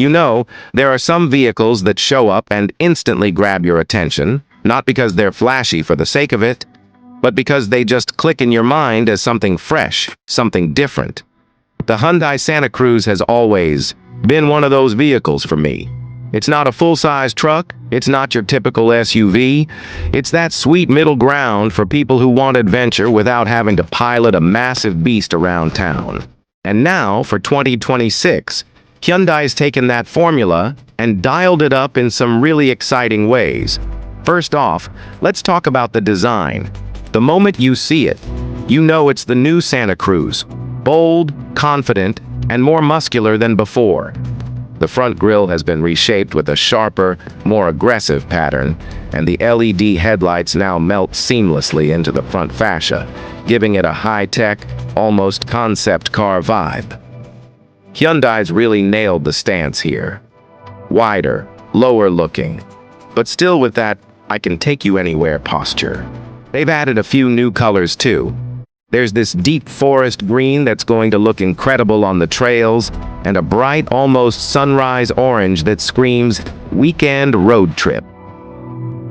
You know, there are some vehicles that show up and instantly grab your attention, not because they're flashy for the sake of it, but because they just click in your mind as something fresh, something different. The Hyundai Santa Cruz has always been one of those vehicles for me. It's not a full-size truck, it's not your typical SUV, it's that sweet middle ground for people who want adventure without having to pilot a massive beast around town. And now, for 2026, Hyundai's taken that formula and dialed it up in some really exciting ways. First off, let's talk about the design. The moment you see it, you know it's the new Santa Cruz. Bold, confident, and more muscular than before. The front grille has been reshaped with a sharper, more aggressive pattern, and the LED headlights now melt seamlessly into the front fascia, giving it a high-tech, almost concept car vibe. Hyundai's really nailed the stance here. Wider, lower looking, but still with that I can take you anywhere posture. They've added a few new colors too. There's this deep forest green that's going to look incredible on the trails, and a bright, almost sunrise orange that screams weekend road trip.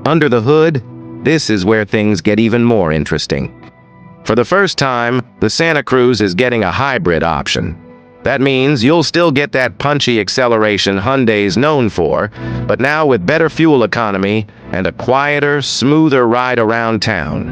Under the hood, this is where things get even more interesting. For the first time, the Santa Cruz is getting a hybrid option. That means you'll still get that punchy acceleration Hyundai's known for, but now with better fuel economy and a quieter, smoother ride around town.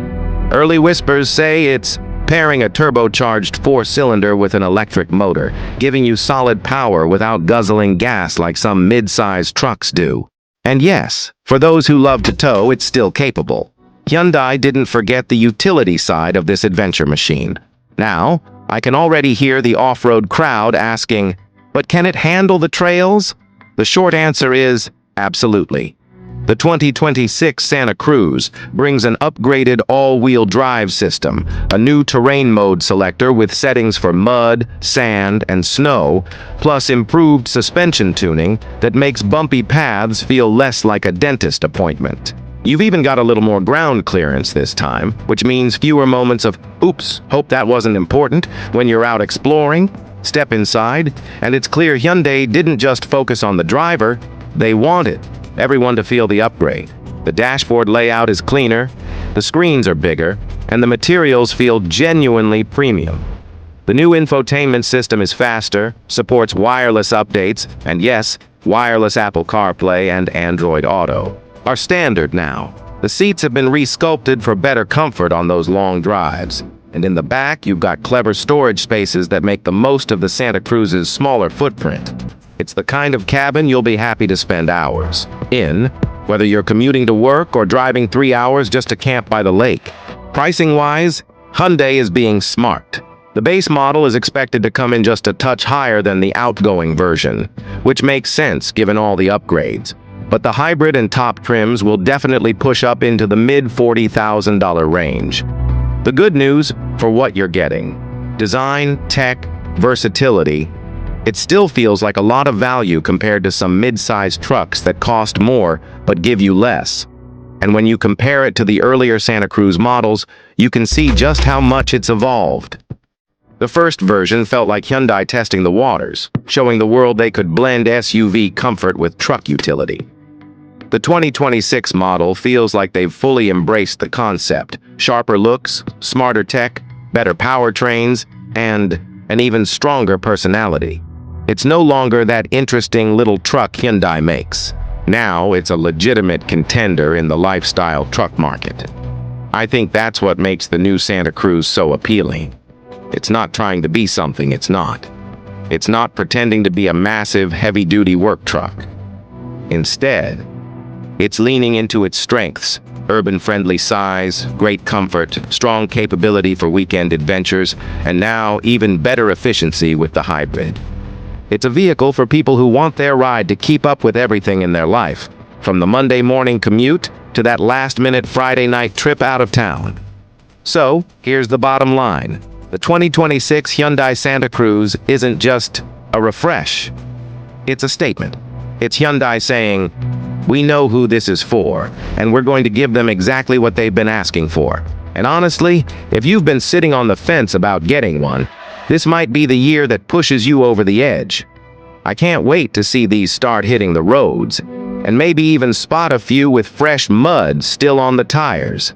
Early whispers say it's pairing a turbocharged four-cylinder with an electric motor, giving you solid power without guzzling gas like some mid-sized trucks do. And yes, for those who love to tow, it's still capable. Hyundai didn't forget the utility side of this adventure machine. Now, I can already hear the off-road crowd asking, but can it handle the trails? The short answer is absolutely. The 2026 Santa Cruz brings an upgraded all-wheel drive system, a new terrain mode selector with settings for mud, sand, and snow, plus improved suspension tuning that makes bumpy paths feel less like a dentist appointment. You've even got a little more ground clearance this time, which means fewer moments of, oops, hope that wasn't important, when you're out exploring. Step inside, and it's clear Hyundai didn't just focus on the driver, they wanted everyone to feel the upgrade. The dashboard layout is cleaner, the screens are bigger, and the materials feel genuinely premium. The new infotainment system is faster, supports wireless updates, and yes, wireless Apple CarPlay and Android Auto are standard now. The seats have been resculpted for better comfort on those long drives. And in the back, you've got clever storage spaces that make the most of the Santa Cruz's smaller footprint. It's the kind of cabin you'll be happy to spend hours in, whether you're commuting to work or driving 3 hours just to camp by the lake. Pricing-wise, Hyundai is being smart. The base model is expected to come in just a touch higher than the outgoing version, which makes sense given all the upgrades. But the hybrid and top trims will definitely push up into the mid-$40,000 range. The good news for what you're getting: design, tech, versatility. It still feels like a lot of value compared to some mid-sized trucks that cost more but give you less. And when you compare it to the earlier Santa Cruz models, you can see just how much it's evolved. The first version felt like Hyundai testing the waters, showing the world they could blend SUV comfort with truck utility. The 2026 model feels like they've fully embraced the concept: sharper looks, smarter tech, better powertrains, and an even stronger personality. It's no longer that interesting little truck Hyundai makes. Now it's a legitimate contender in the lifestyle truck market. I think that's what makes the new Santa Cruz so appealing. It's not trying to be something it's not. It's not pretending to be a massive, heavy-duty work truck. Instead, it's leaning into its strengths: urban-friendly size, great comfort, strong capability for weekend adventures, and now even better efficiency with the hybrid. It's a vehicle for people who want their ride to keep up with everything in their life, from the Monday morning commute to that last-minute Friday night trip out of town. So, here's the bottom line. The 2026 Hyundai Santa Cruz isn't just a refresh. It's a statement. It's Hyundai saying, we know who this is for, and we're going to give them exactly what they've been asking for. And honestly, if you've been sitting on the fence about getting one, this might be the year that pushes you over the edge. I can't wait to see these start hitting the roads, and maybe even spot a few with fresh mud still on the tires.